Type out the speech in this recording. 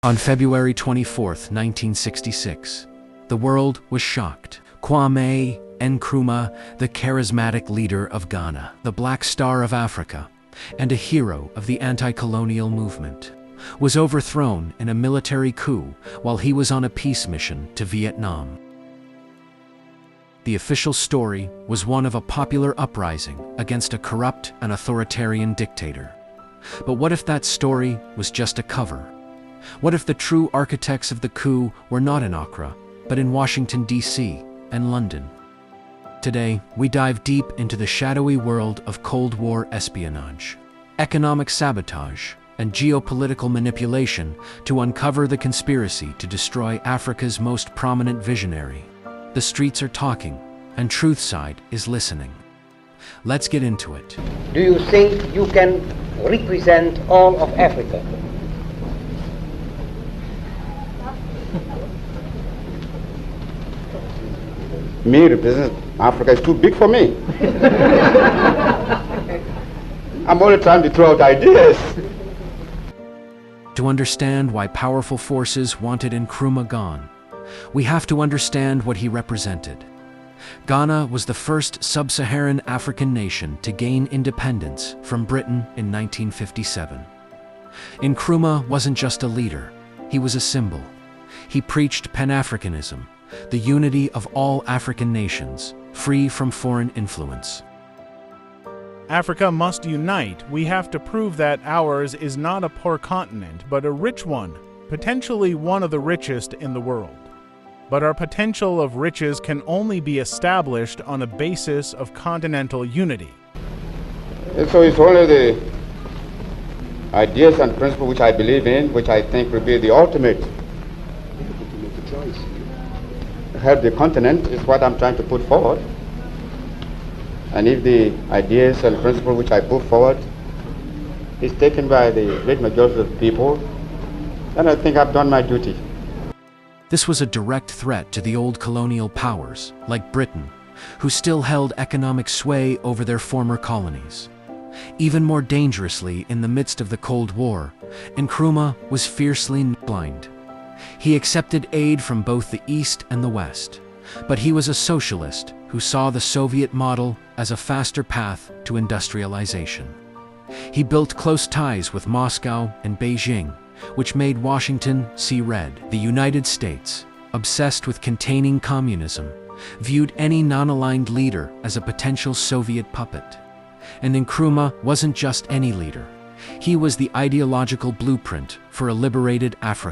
On February 24, 1966, the world was shocked. Kwame Nkrumah, the charismatic leader of Ghana, the Black Star of Africa, and a hero of the anti-colonial movement, was overthrown in a military coup while he was on a peace mission to Vietnam. The official story was one of a popular uprising against a corrupt and authoritarian dictator. But what if that story was just a cover? What if the true architects of the coup were not in Accra, but in Washington, D.C. and London? Today, we dive deep into the shadowy world of Cold War espionage, economic sabotage, and geopolitical manipulation to uncover the conspiracy to destroy Africa's most prominent visionary. The streets are talking, and Truthside is listening. Let's get into it. Do you think you can represent all of Africa? Me represent Africa is too big for me. I'm only trying to throw out ideas. To understand why powerful forces wanted Nkrumah gone, we have to understand what he represented. Ghana was the first sub-Saharan African nation to gain independence from Britain in 1957. Nkrumah wasn't just a leader, he was a symbol. He preached Pan-Africanism, the unity of all African nations, free from foreign influence. Africa must unite. We have to prove that ours is not a poor continent, but a rich one, potentially one of the richest in the world. But our potential of riches can only be established on a basis of continental unity. And so it's only the ideas and principles which I believe in, which I think will be the ultimate help the continent, is what I'm trying to put forward. And if the ideas and principles which I put forward is taken by the great majority of people, then I think I've done my duty. This was a direct threat to the old colonial powers, like Britain, who still held economic sway over their former colonies. Even more dangerously, in the midst of the Cold War, Nkrumah was fiercely blind. He accepted aid from both the East and the West, but he was a socialist who saw the Soviet model as a faster path to industrialization. He built close ties with Moscow and Beijing, which made Washington see red. The United States, obsessed with containing communism, viewed any non-aligned leader as a potential Soviet puppet. And Nkrumah wasn't just any leader. He was the ideological blueprint for a liberated Africa.